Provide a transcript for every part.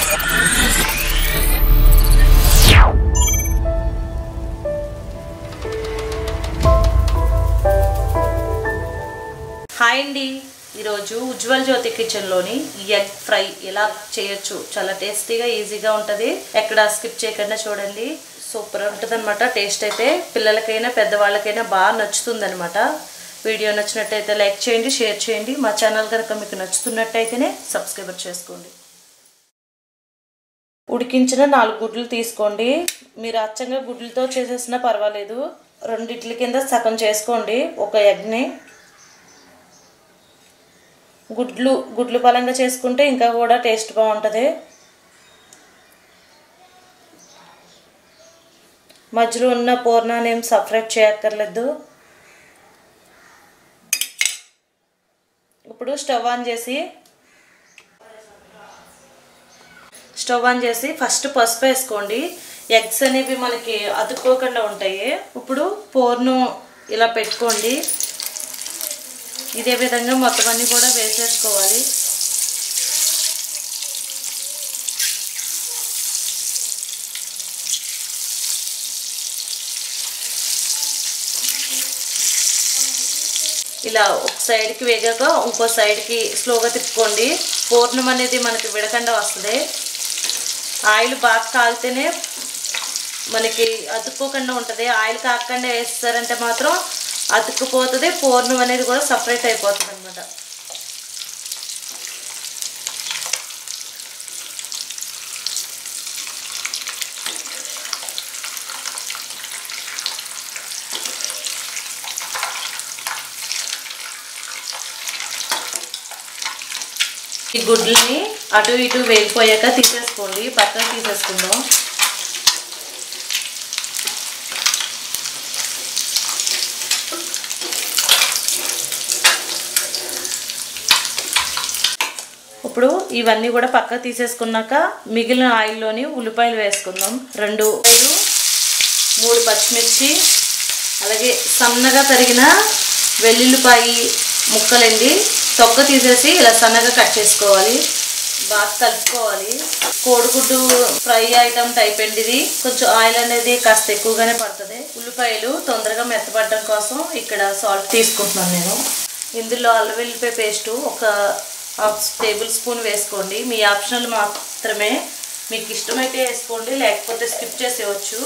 Hi అండి, ఈరోజు ఉజ్వల్ జ్యోతి కిచెన్లోని egg fry ఎలా చేయొచ్చు, చాలా టేస్టీగా ఈజీగా ఉంటుంది. ఎక్కడ స్కిప్ చేయకుండా చూడండి, సూపర్ ఉంటుంది అనమాట. టేస్ట్ అయితే పిల్లలకైనా పెద్దవాళ్ళకైనా బాగా నచ్చుతుంది అనమాట. వీడియో నచ్చినట్టయితే లైక్ చేయండి, షేర్ చేయండి. మా ఛానల్ కనుక మీకు నచ్చుతున్నట్టయితేనే సబ్స్క్రైబ్ చేసుకోండి. ఉడికించిన 4 గుడ్లు తీసుకోండి. మీరు అచ్చంగా గుడ్లతో చేసేసినా పర్వాలేదు. రెండిట్ల కింద సగం చేసుకోండి. ఒక ఎగ్ని గుడ్లు పలంగా చేసుకుంటే ఇంకా కూడా టేస్ట్ బాగుంటుంది. మధ్యలో ఉన్న పూర్ణాన్ని ఏం సపరేట్ చేయక్కర్లేదు. ఇప్పుడు స్టవ్ ఆన్ చేసి ఫస్ట్ పసుపు వేసుకోండి. ఎగ్స్ అనేవి మనకి అతుక్కోకుండా ఉంటాయి. ఇప్పుడు పూర్ణం ఇలా పెట్టుకోండి. ఇదే విధంగా మొత్తం అన్నీ కూడా వేసేసుకోవాలి. ఇలా ఒక సైడ్కి వేగాక ఇంకో సైడ్కి స్లోగా తిప్పుకోండి. పూర్ణం అనేది మనకి విడకుండా వస్తుంది. ఆయిల్ బాగా కాలితేనే మనకి అతుక్కోకుండా ఉంటుంది. ఆయిల్ కాకుండా వేస్తారంటే మాత్రం అతుక్కుపోతుంది. పూర్ణం అనేది కూడా సపరేట్ అయిపోతుంది అన్నమాట. ఈ గుడ్లని అటు ఇటు వేగిపోయాక తీసేసుకోండి. పక్కన తీసేసుకుందాం. ఇప్పుడు ఇవన్నీ కూడా పక్కకు తీసేసుకున్నాక మిగిలిన ఆయిల్లోని ఉల్లిపాయలు వేసుకుందాం. 2 ఉల్లిపాయలు, 3 పచ్చిమిర్చి, అలాగే సన్నగా తరిగిన వెల్లుల్లిపాయ ముక్కలండి. తొక్క తీసేసి ఇలా సన్నగా కట్ చేసుకోవాలి. బాగా కలుపుకోవాలి. కోడిగుడ్డు ఫ్రై ఐటమ్ టైప్ అండి ఇది. కొంచెం ఆయిల్ అనేది కాస్త ఎక్కువగానే పడుతుంది. ఉల్లిపాయలు తొందరగా మెత్తపడడం కోసం ఇక్కడ సాల్ట్ తీసుకుంటున్నాను నేను. ఇందులో అల్లం వెల్లిపాయ పేస్టు ఒక 1/2 టేబుల్ స్పూన్ వేసుకోండి. మీ ఆప్షనల్ మాత్రమే. మీకు ఇష్టమైతే వేసుకోండి, లేకపోతే స్కిప్ చేసేయచ్చు.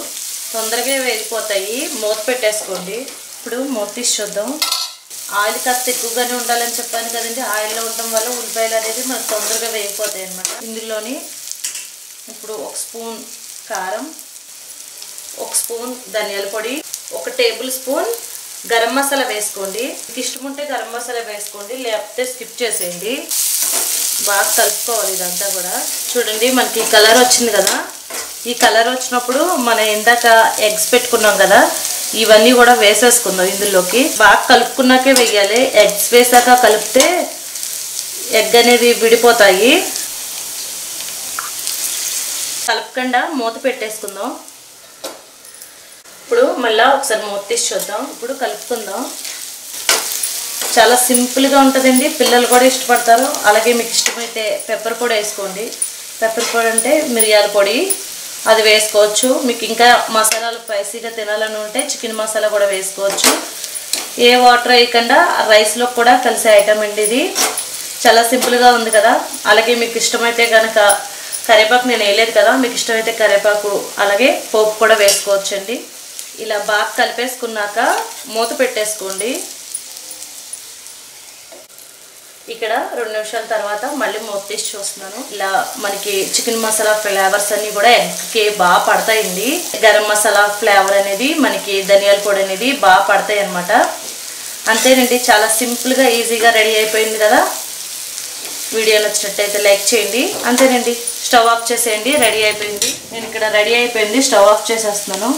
తొందరగా వేగిపోతాయి. మూత పెట్టేసుకోండి. ఇప్పుడు మూత తీసి చూద్దాం. ఆయిల్ కాస్త ఎక్కువగానే ఉండాలని చెప్పాను కదండి. ఆయిల్లో ఉండటం వల్ల ఉల్లిపాయలు అనేది మనకు తొందరగా వేగిపోతాయి అన్నమాట. ఇందులోని ఇప్పుడు 1 స్పూన్ కారం, 1 స్పూన్ ధనియాల పొడి, 1 టేబుల్ స్పూన్ గరం మసాలా వేసుకోండి. మీకు ఇష్టం ఉంటే గరం మసాలా వేసుకోండి, లేకపోతే స్కిప్ చేసేయండి. బాగా కలుపుకోవాలి ఇదంతా కూడా. చూడండి మనకి కలర్ వచ్చింది కదా. ఈ కలర్ వచ్చినప్పుడు మనం ఇందాక ఎగ్స్ పెట్టుకున్నాం కదా, ఇవన్నీ కూడా వేసేసుకుందాం ఇందులోకి. బాగా కలుపుకున్నాకే వేయాలి. ఎగ్స్ వేసాక కలిపితే ఎగ్ అనేది విడిపోతాయి. కలపకుండా మూత పెట్టేసుకుందాం. ఇప్పుడు మళ్ళీ ఒకసారి మూత తీసి చూద్దాం. ఇప్పుడు కలుపుకుందాం. చాలా సింపుల్గా ఉంటుందండి. పిల్లలు కూడా ఇష్టపడతారు. అలాగే మీకు ఇష్టమైతే పెప్పర్ పొడి వేసుకోండి. పెప్పర్ పొడి అంటే మిరియాల పొడి, అది వేసుకోవచ్చు. మీకు ఇంకా మసాలాలు స్పైసీగా తినాలని ఉంటే చికెన్ మసాలా కూడా వేసుకోవచ్చు. ఏ వాటర్ వేయకుండా రైస్లో కూడా కలిసే ఐటమ్ అండి ఇది. చాలా సింపుల్గా ఉంది కదా. అలాగే మీకు ఇష్టమైతే కనుక కరివేపాకు నేను వేయలేదు కదా, మీకు ఇష్టమైతే కరివేపాకు అలాగే పోపు కూడా వేసుకోవచ్చండి. ఇలా బాగా కలిపేసుకున్నాక మూత పెట్టేసుకోండి. ఇక్కడ 2 నిమిషాల తర్వాత మళ్ళీ మూత తీసి చూస్తున్నాను. ఇలా మనకి చికెన్ మసాలా ఫ్లేవర్స్ అన్నీ కూడా ఎగ్కి బాగా పడతాయండి. గరం మసాలా ఫ్లేవర్ అనేది, మనకి ధనియాల పొడి అనేది బాగా పడతాయి అన్నమాట. అంతేనండి, చాలా సింపుల్గా ఈజీగా రెడీ అయిపోయింది కదా. వీడియో నచ్చినట్టయితే లైక్ చేయండి. అంతేనండి, స్టవ్ ఆఫ్ చేసేయండి. రెడీ అయిపోయింది. నేను ఇక్కడ రెడీ అయిపోయింది, స్టవ్ ఆఫ్ చేసేస్తున్నాను.